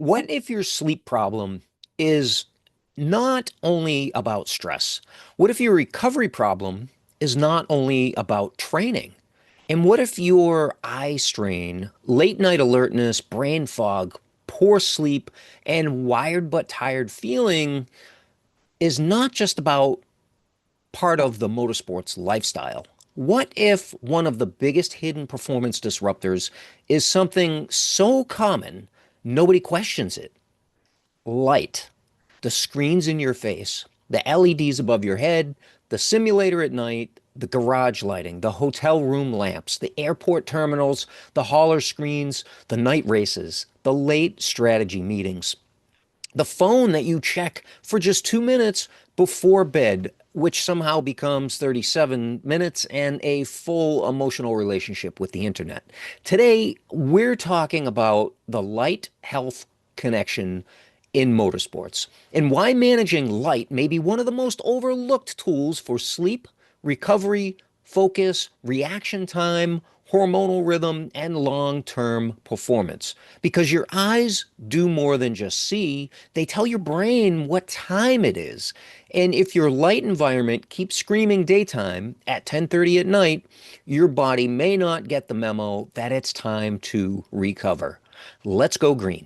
What if your sleep problem is not only about stress? What if your recovery problem is not only about training? And what if your eye strain, late night alertness, brain fog, poor sleep, and wired but tired feeling is not just about part of the motorsports lifestyle? What if one of the biggest hidden performance disruptors is something so common nobody questions it? Light, the screens in your face, the LEDs above your head, the simulator at night, the garage lighting, the hotel room lamps, the airport terminals, the hauler screens, the night races, the late strategy meetings, the phone that you check for just 2 minutes before bed, which somehow becomes 37 minutes and a full emotional relationship with the internet. Today, we're talking about the light health connection in motorsports and why managing light may be one of the most overlooked tools for sleep, recovery, focus, reaction time, hormonal rhythm, and long term performance. Because your eyes do more than just see, they tell your brain what time it is. And if your light environment keeps screaming daytime at 10:30 at night, your body may not get the memo that it's time to recover. Let's go green.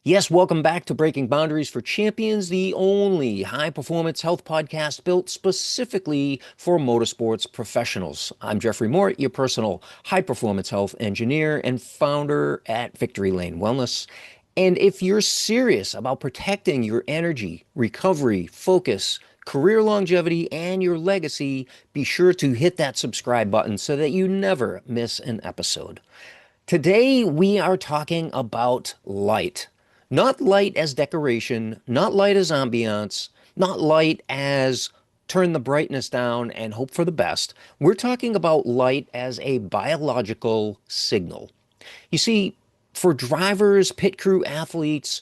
Yes, welcome back to Breaking Boundaries for Champions, the only high performance health podcast built specifically for motorsports professionals. I'm Jeffrey Mort, your personal high performance health engineer and founder at Victory Lane Wellness. And if you're serious about protecting your energy, recovery, focus, career longevity, and your legacy, be sure to hit that subscribe button so that you never miss an episode. Today, we are talking about light. Not light as decoration, not light as ambiance, not light as turn the brightness down and hope for the best. We're talking about light as a biological signal. You see, for drivers, pit crew athletes,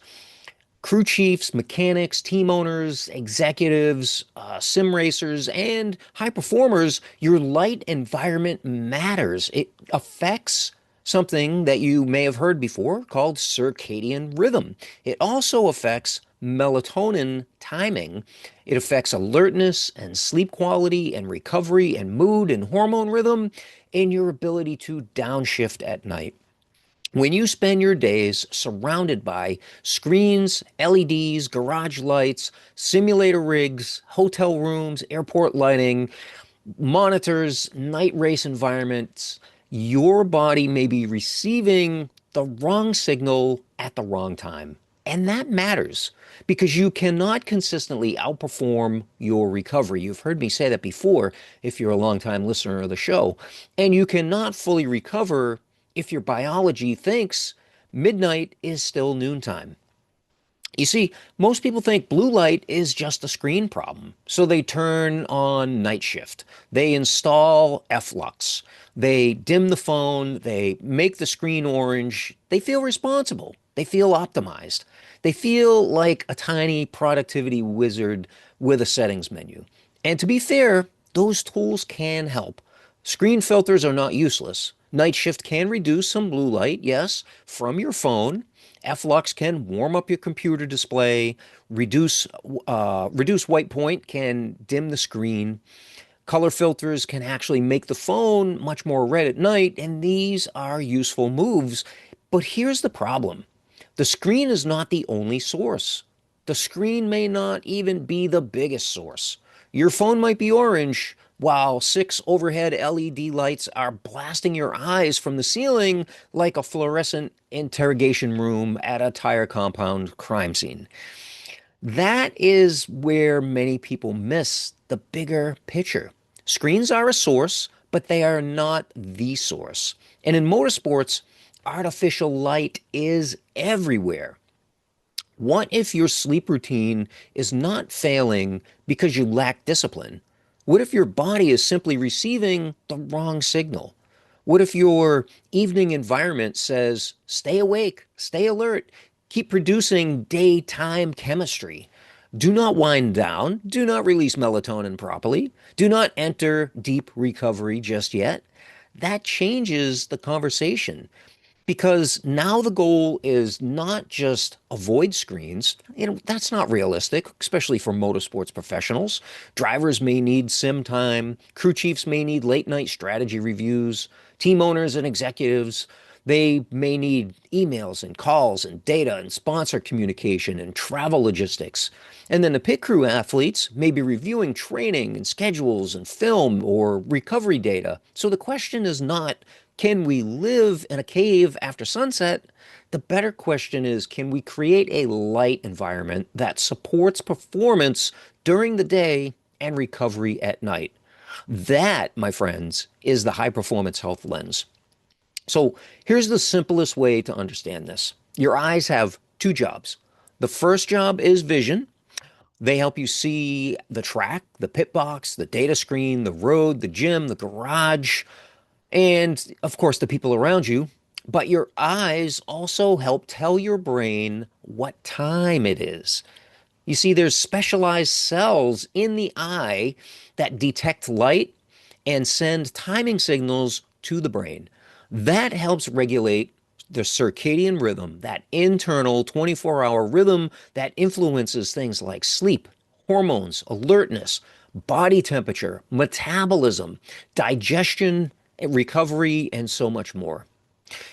crew chiefs, mechanics, team owners, executives, sim racers, and high performers, your light environment matters. It affects something that you may have heard before called circadian rhythm. It also affects melatonin timing. It affects alertness and sleep quality and recovery and mood and hormone rhythm and your ability to downshift at night. When you spend your days surrounded by screens, LEDs, garage lights, simulator rigs, hotel rooms, airport lighting, monitors, night race environments, your body may be receiving the wrong signal at the wrong time. And that matters because you cannot consistently outperform your recovery. You've heard me say that before if you're a longtime listener of the show. And you cannot fully recover if your biology thinks midnight is still noontime. You see, most people think blue light is just a screen problem. So they turn on night shift. They install F-Lux. They dim the phone. They make the screen orange. They feel responsible. They feel optimized. They feel like a tiny productivity wizard with a settings menu. And to be fair, those tools can help. Screen filters are not useless. Night shift can reduce some blue light, yes, from your phone. F-Lux can warm up your computer display, reduce white point, can dim the screen. Color filters can actually make the phone much more red at night, and these are useful moves. But here's the problem. The screen is not the only source. The screen may not even be the biggest source. Your phone might be orange, while six overhead LED lights are blasting your eyes from the ceiling like a fluorescent interrogation room at a tire compound crime scene. That is where many people miss the bigger picture. Screens are a source, but they are not the source. And in motorsports, artificial light is everywhere. What if your sleep routine is not failing because you lack discipline? What if your body is simply receiving the wrong signal? What if your evening environment says, stay awake, stay alert, keep producing daytime chemistry? Do not wind down. Do not release melatonin properly. Do not enter deep recovery just yet. That changes the conversation. Because now the goal is not just avoid screens. That's not realistic, especially for motorsports professionals. Drivers may need sim time, crew chiefs may need late night strategy reviews, team owners and executives, they may need emails and calls and data and sponsor communication and travel logistics. And then the pit crew athletes may be reviewing training and schedules and film or recovery data. So the question is not, can we live in a cave after sunset? The better question is, can we create a light environment that supports performance during the day and recovery at night? That, my friends, is the high performance health lens. So here's the simplest way to understand this. Your eyes have two jobs. The first job is vision. They help you see the track, the pit box, the data screen, the road, the gym, the garage, and of course, the people around you. But your eyes also help tell your brain what time it is. You see, there's specialized cells in the eye that detect light and send timing signals to the brain. That helps regulate the circadian rhythm, that internal 24-hour rhythm that influences things like sleep, hormones, alertness, body temperature, metabolism, digestion, recovery, and so much more.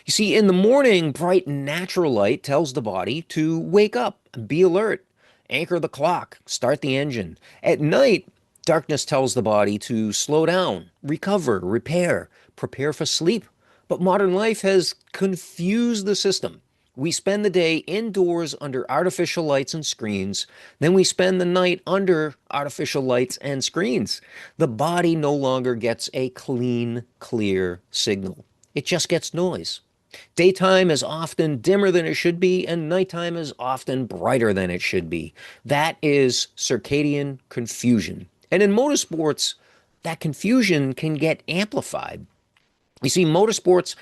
You see, in the morning, bright natural light tells the body to wake up, be alert, anchor the clock, start the engine. At night, darkness tells the body to slow down, recover, repair, prepare for sleep. But modern life has confused the system. We spend the day indoors under artificial lights and screens. Then we spend the night under artificial lights and screens. The body no longer gets a clean, clear signal. It just gets noise. Daytime is often dimmer than it should be, and nighttime is often brighter than it should be. That is circadian confusion. And in motorsports, that confusion can get amplified. You see, motorsports,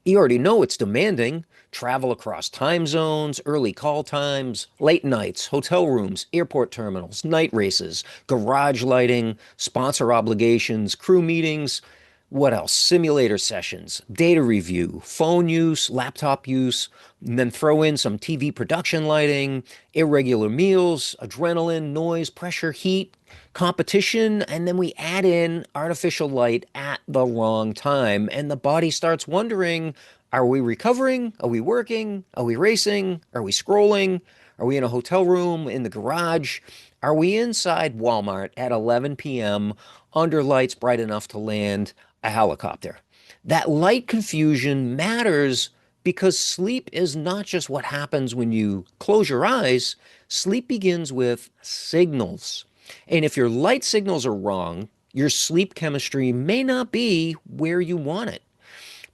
you already know it's demanding. Travel across time zones, early call times, late nights, hotel rooms, airport terminals, night races, garage lighting, sponsor obligations, crew meetings. What else? Simulator sessions, data review, phone use, laptop use, and then throw in some TV production lighting, irregular meals, adrenaline, noise, pressure, heat, competition, and then we add in artificial light at the wrong time. And the body starts wondering, are we recovering? Are we working? Are we racing? Are we scrolling? Are we in a hotel room, in the garage? Are we inside Walmart at 11 p.m. under lights bright enough to land a helicopter? That light confusion matters because sleep is not just what happens when you close your eyes. Sleep begins with signals. And if your light signals are wrong, your sleep chemistry may not be where you want it.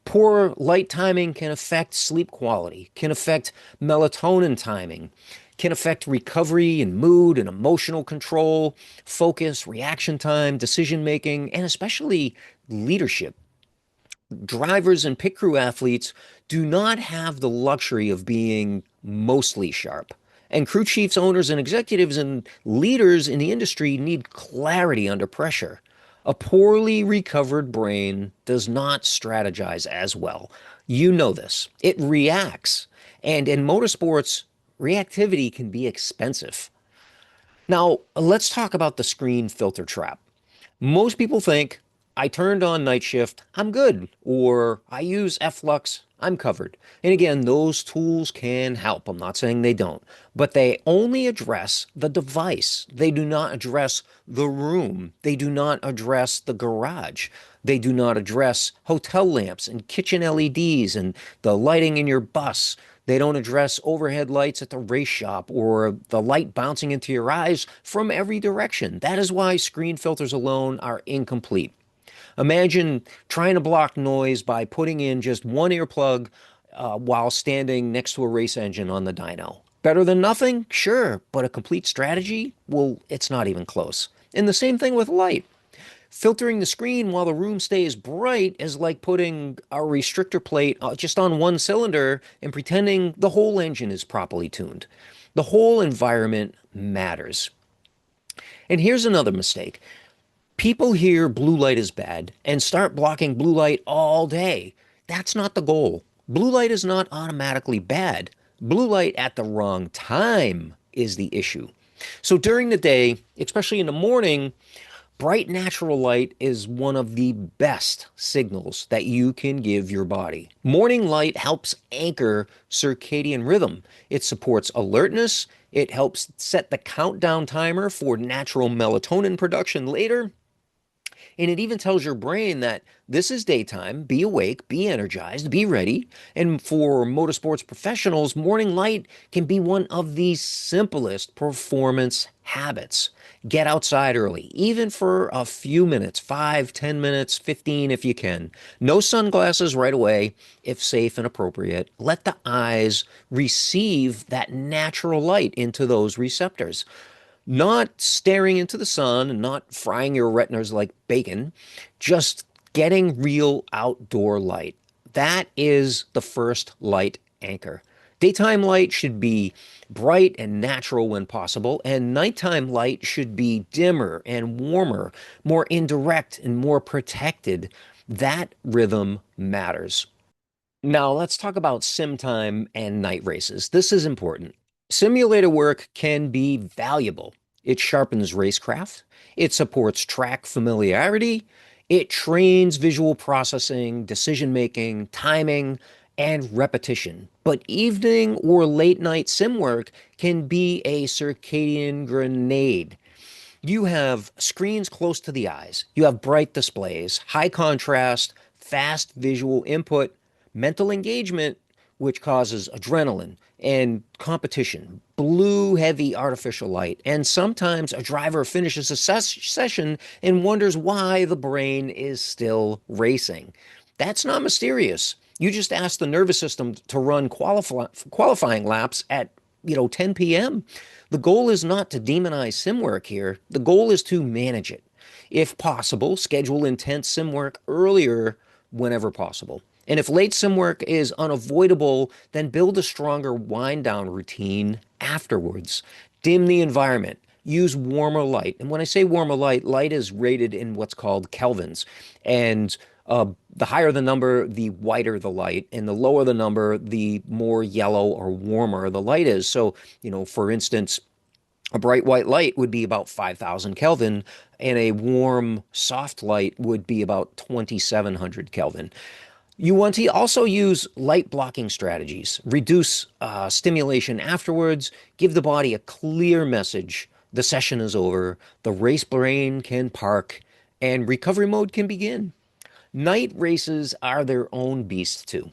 Poor light timing can affect sleep quality, can affect melatonin timing, can affect recovery and mood and emotional control, focus, reaction time, decision making, and especially leadership. Drivers and pit crew athletes do not have the luxury of being mostly sharp. And crew chiefs, owners, and executives and leaders in the industry need clarity under pressure. A poorly recovered brain does not strategize as well. You know this. It reacts. And in motorsports, reactivity can be expensive. Now, let's talk about the screen filter trap. Most people think, I turned on night shift, I'm good, or I use F-Lux, I'm covered. And again, those tools can help. I'm not saying they don't, but they only address the device. They do not address the room. They do not address the garage. They do not address hotel lamps and kitchen LEDs and the lighting in your bus. They don't address overhead lights at the race shop or the light bouncing into your eyes from every direction. That is why screen filters alone are incomplete. Imagine trying to block noise by putting in just one earplug while standing next to a race engine on the dyno. Better than nothing? Sure, but a complete strategy? Well, it's not even close. And the same thing with light. Filtering the screen while the room stays bright is like putting a restrictor plate just on one cylinder and pretending the whole engine is properly tuned. The whole environment matters. And here's another mistake. People hear blue light is bad and start blocking blue light all day. That's not the goal. Blue light is not automatically bad. Blue light at the wrong time is the issue. So during the day, especially in the morning, bright natural light is one of the best signals that you can give your body. Morning light helps anchor circadian rhythm. It supports alertness. It helps set the countdown timer for natural melatonin production later. And it even tells your brain that this is daytime, be awake, be energized, be ready. And for motorsports professionals, morning light can be one of the simplest performance habits. Get outside early, even for a few minutes, 5, 10 minutes, 15 if you can. No sunglasses right away if safe and appropriate. Let the eyes receive that natural light into those receptors, not staring into the sun and not frying your retinas like bacon, just getting real outdoor light. That is the first light anchor. Daytime light should be bright and natural when possible, and nighttime light should be dimmer and warmer, more indirect and more protected. That rhythm matters. Now, let's talk about sim time and night races. This is important. Simulator work can be valuable. It sharpens racecraft, it supports track familiarity, it trains visual processing, decision making, timing, and repetition. But evening or late night sim work can be a circadian grenade. You have screens close to the eyes. You have bright displays, high contrast, fast visual input, mental engagement, which causes adrenaline and competition, blue heavy artificial light. And sometimes a driver finishes a session and wonders why the brain is still racing. That's not mysterious. You just ask the nervous system to run qualifying laps at 10 p.m. The goal is not to demonize sim work here. The goal is to manage it. If possible, schedule intense sim work earlier whenever possible. And if late sim work is unavoidable, then build a stronger wind down routine afterwards. Dim the environment. Use warmer light. And when I say warmer light, light is rated in what's called kelvins. And the higher the number, the whiter the light, and the lower the number, the more yellow or warmer the light is. So, for instance, a bright white light would be about 5,000 Kelvin, and a warm, soft light would be about 2,700 Kelvin. You want to also use light blocking strategies, reduce stimulation afterwards, give the body a clear message. The session is over, the race brain can park, and recovery mode can begin. Night races are their own beast, too.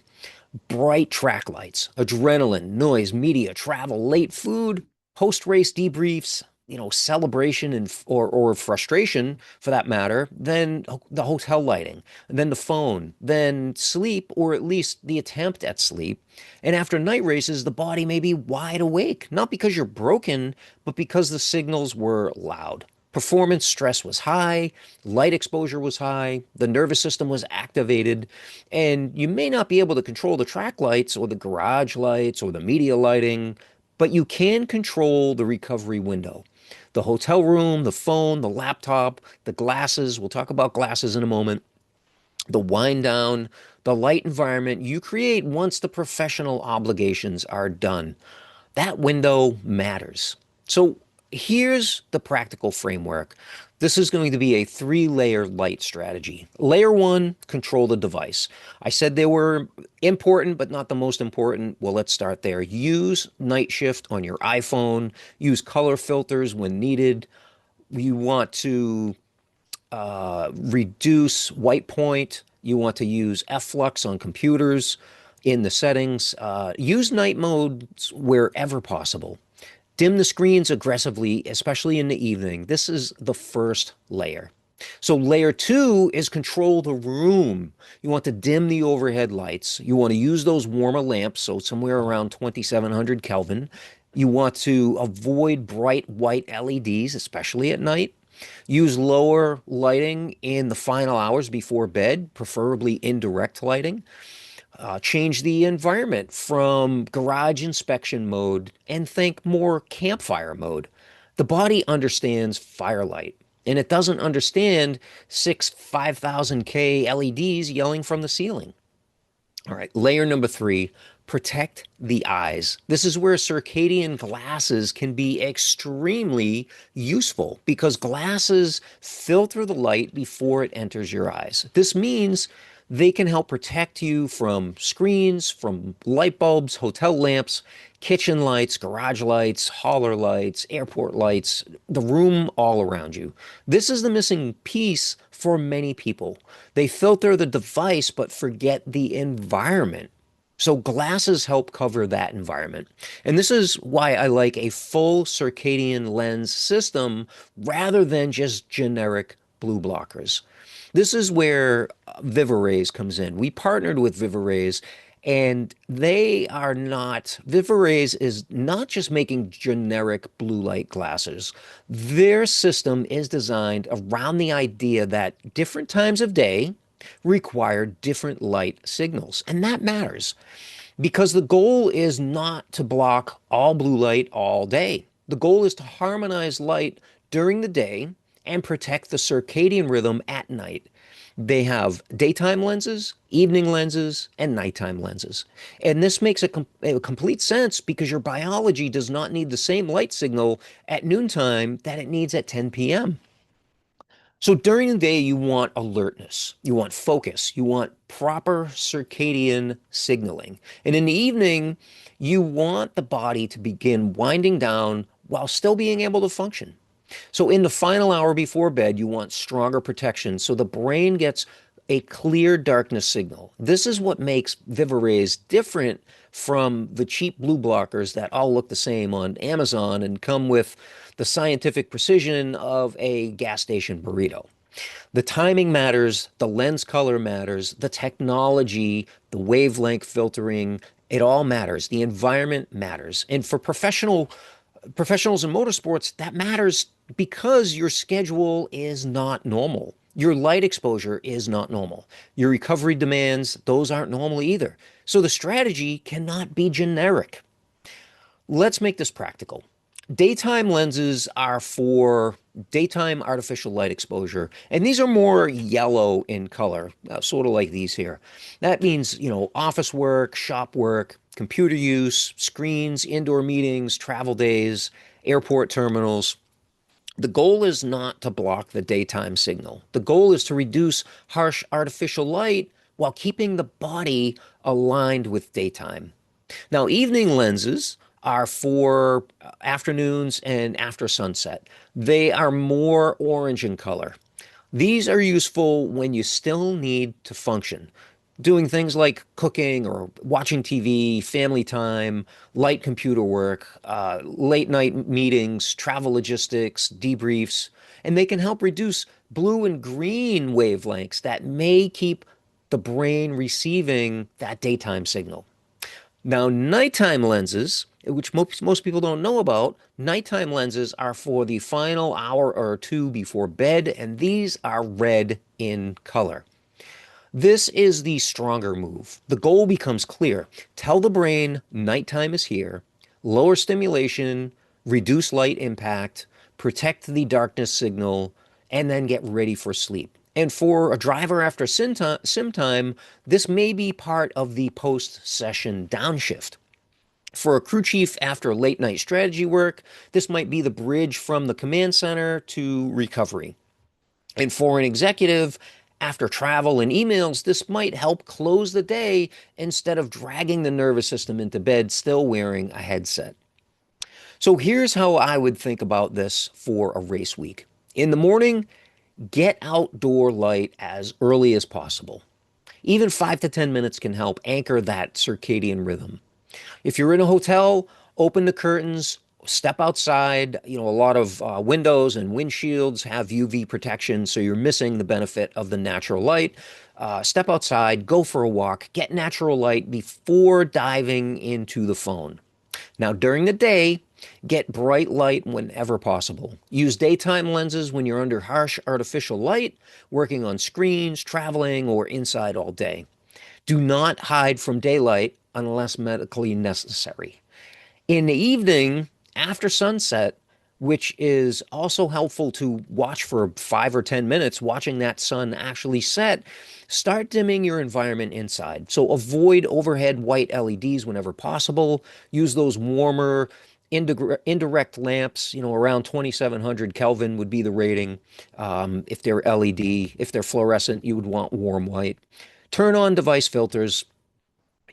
Bright track lights, adrenaline, noise, media, travel, late food, post-race debriefs, celebration or frustration for that matter, then the hotel lighting, then the phone, then sleep, or at least the attempt at sleep. And after night races, the body may be wide awake, not because you're broken, but because the signals were loud. Performance stress was high, light exposure was high, the nervous system was activated, and you may not be able to control the track lights or the garage lights or the media lighting, but you can control the recovery window. The hotel room, the phone, the laptop, the glasses, we'll talk about glasses in a moment, the wind down, the light environment you create once the professional obligations are done. That window matters. So here's the practical framework. This is going to be a three-layer light strategy. Layer one, control the device. I said they were important, but not the most important. Well, let's start there. Use night shift on your iPhone. Use color filters when needed. You want to reduce white point. You want to use F-flux on computers in the settings. Use night modes wherever possible. Dim the screens aggressively, especially in the evening. This is the first layer. So layer two is control the room. You want to dim the overhead lights. You want to use those warmer lamps, so somewhere around 2,700 Kelvin. You want to avoid bright white LEDs, especially at night. Use lower lighting in the final hours before bed, preferably indirect lighting. Change the environment from garage inspection mode and think more campfire mode. The body understands firelight, and it doesn't understand six 5,000K LEDs yelling from the ceiling. All right, layer number three, protect the eyes. This is where circadian glasses can be extremely useful because glasses filter the light before it enters your eyes. This means they can help protect you from screens, from light bulbs, hotel lamps, kitchen lights, garage lights, hauler lights, airport lights, the room all around you. This is the missing piece for many people. They filter the device but forget the environment. So glasses help cover that environment. And this is why I like a full circadian lens system rather than just generic blue blockers. This is where Vivarays comes in. We partnered with Vivarays and Vivarays is not just making generic blue light glasses. Their system is designed around the idea that different times of day require different light signals. And that matters because the goal is not to block all blue light all day. The goal is to harmonize light during the day and protect the circadian rhythm at night. They have daytime lenses, evening lenses, and nighttime lenses. And this makes a complete sense because your biology does not need the same light signal at noontime that it needs at 10 p.m. So during the day, you want alertness, you want focus, you want proper circadian signaling. And in the evening, you want the body to begin winding down while still being able to function. So in the final hour before bed, you want stronger protection so the brain gets a clear darkness signal. This is what makes Vivarays different from the cheap blue blockers that all look the same on Amazon and come with the scientific precision of a gas station burrito. The timing matters, the lens color matters, the technology, the wavelength filtering, it all matters. The environment matters. And for professionals in motorsports, that matters because your schedule is not normal. Your light exposure is not normal. Your recovery demands, those aren't normal either. So the strategy cannot be generic. Let's make this practical. Daytime lenses are for daytime artificial light exposure, and these are more yellow in color, sort of like these here. That means, office work, shop work, computer use, screens, indoor meetings, travel days, airport terminals. The goal is not to block the daytime signal. The goal is to reduce harsh artificial light while keeping the body aligned with daytime. Now, evening lenses are for afternoons and after sunset. They are more orange in color. These are useful when you still need to function, doing things like cooking or watching TV, family time, light computer work, late night meetings, travel logistics, debriefs, and they can help reduce blue and green wavelengths that may keep the brain receiving that daytime signal. Now, nighttime lenses, which most people don't know about, nighttime lenses are for the final hour or two before bed, and these are red in color. This is the stronger move. The goal becomes clear. Tell the brain nighttime is here, lower stimulation, reduce light impact, protect the darkness signal, and then get ready for sleep. And for a driver after sim time, this may be part of the post-session downshift. For a crew chief after late night strategy work, this might be the bridge from the command center to recovery. And for an executive, after travel and emails, this might help close the day instead of dragging the nervous system into bed still wearing a headset. So here's how I would think about this for a race week. In the morning, get outdoor light as early as possible. Even 5 to 10 minutes can help anchor that circadian rhythm. If you're in a hotel, open the curtains, step outside. A lot of windows and windshields have UV protection, so you're missing the benefit of the natural light. Step outside, go for a walk, get natural light before diving into the phone. Now, during the day, get bright light whenever possible. Use daytime lenses when you're under harsh artificial light, working on screens, traveling, or inside all day. Do not hide from daylight unless medically necessary. In the evening, after sunset, which is also helpful to watch for 5 or 10 minutes, watching that sun actually set. Start dimming your environment inside. So avoid overhead white LEDs whenever possible. Use those warmer, indirect lamps, around 2700 Kelvin would be the rating. If they're LED, if they're fluorescent, you would want warm white. Turn on device filters.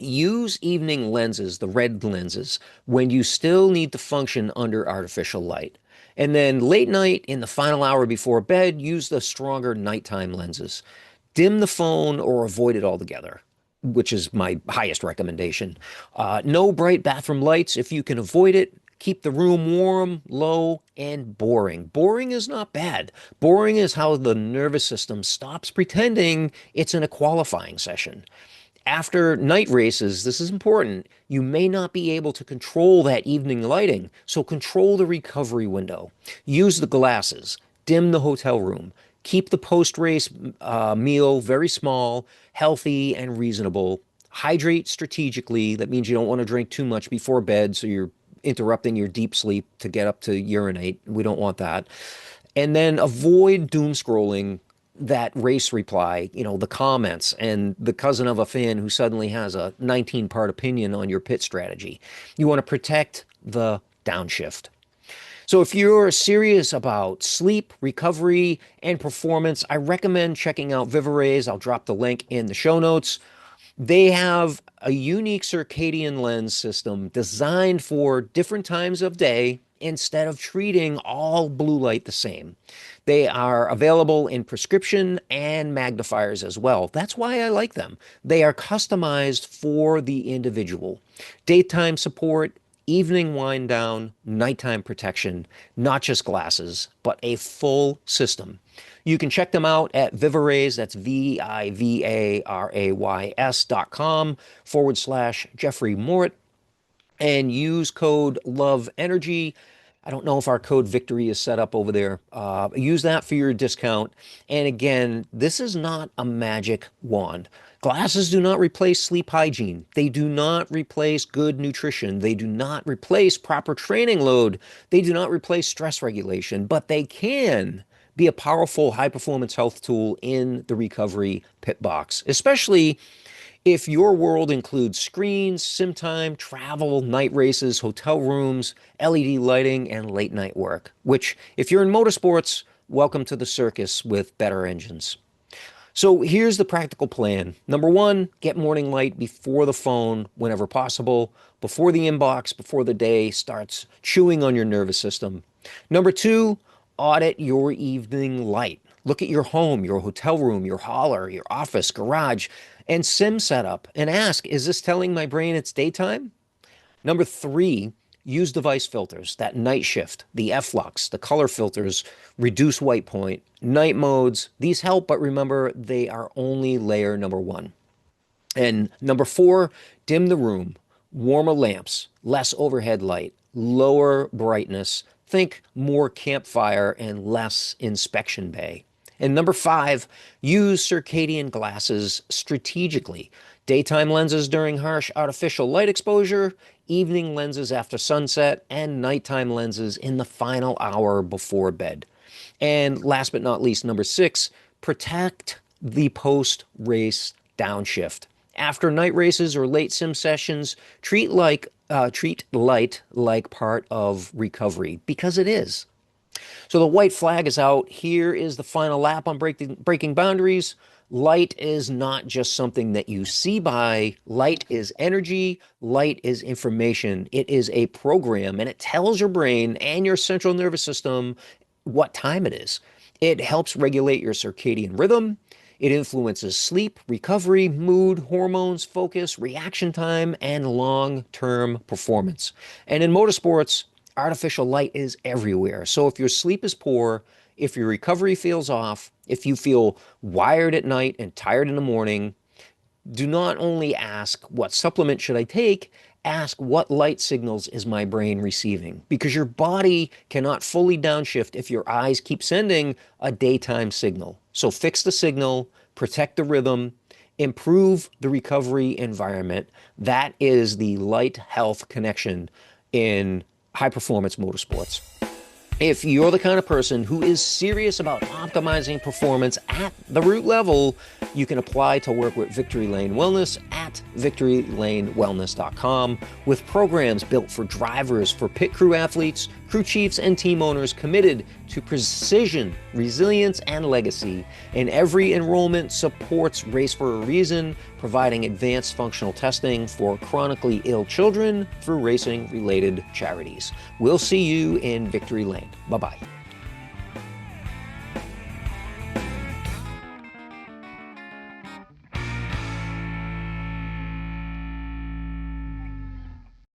Use evening lenses, the red lenses, when you still need to function under artificial light. And then late night, in the final hour before bed, use the stronger nighttime lenses. Dim the phone or avoid it altogether, which is my highest recommendation. No bright bathroom lights if you can avoid it. Keep the room warm, low, and boring. Boring is not bad. Boring is how the nervous system stops pretending it's in a qualifying session. After night races, this is important, you may not be able to control that evening lighting, so control the recovery window. Use the glasses, dim the hotel room, keep the post-race meal very small, healthy, and reasonable. Hydrate strategically. That means you don't want to drink too much before bed, so you're interrupting your deep sleep to get up to urinate. We don't want that. And then avoid doom scrolling that race reply, the comments, and the cousin of a fan who suddenly has a 19-part opinion on your pit strategy. You want to protect the downshift. So if you're serious about sleep, recovery, and performance, I recommend checking out Vivarays. I'll drop the link in the show notes. They have a unique circadian lens system designed for different times of day instead of treating all blue light the same. They are available in prescription and magnifiers as well. That's why I like them. They are customized for the individual. Daytime support, evening wind down, nighttime protection, not just glasses, but a full system. You can check them out at Vivarays, that's VIVARAYS.com/Jeffrey Mort, and use code LOVEENERGY. I don't know if our code victory is set up over there. Use that for your discount. And again, this is not a magic wand. Glasses do not replace sleep hygiene. They do not replace good nutrition. They do not replace proper training load. They do not replace stress regulation, but they can be a powerful high-performance health tool in the recovery pit box, especially if your world includes screens, sim time, travel, night races, hotel rooms, LED lighting, and late night work, which, if you're in motorsports, welcome to the circus with better engines. So here's the practical plan. Number one, get morning light before the phone whenever possible, before the inbox, before the day starts chewing on your nervous system. Number two, audit your evening light. Look at your home, your hotel room, your hauler, your office, garage, and sim setup and ask, is this telling my brain it's daytime? Number three, use device filters, that night shift, the F-Lux, the color filters, reduce white point, night modes. These help, but remember, they are only layer number one. And number four, dim the room, warmer lamps, less overhead light, lower brightness. Think more campfire and less inspection bay. And number five, use circadian glasses strategically. Daytime lenses during harsh artificial light exposure, evening lenses after sunset, and nighttime lenses in the final hour before bed. And last but not least, number six, protect the post-race downshift. After night races or late sim sessions, treat light like part of recovery, because it is. So the white flag is out. Here is the final lap on breaking boundaries. Light is not just something that you see by. Light is energy. Light is information. It is a program, and it tells your brain and your central nervous system what time it is. It helps regulate your circadian rhythm. It influences sleep, recovery, mood, hormones, focus, reaction time, and long-term performance. And in motorsports, artificial light is everywhere. So if your sleep is poor, if your recovery feels off, if you feel wired at night and tired in the morning, do not only ask, what supplement should I take? Ask, what light signals is my brain receiving? Because your body cannot fully downshift if your eyes keep sending a daytime signal. So fix the signal, protect the rhythm, improve the recovery environment. That is the light health connection in high performance motorsports. If you're the kind of person who is serious about optimizing performance at the root level, you can apply to work with Victory Lane Wellness at victorylanewellness.com with programs built for drivers, for pit crew athletes, crew chiefs, and team owners committed to precision, resilience, and legacy. And every enrollment supports Race for a Reason, providing advanced functional testing for chronically ill children through racing-related charities. We'll see you in Victory Lane. Bye-bye.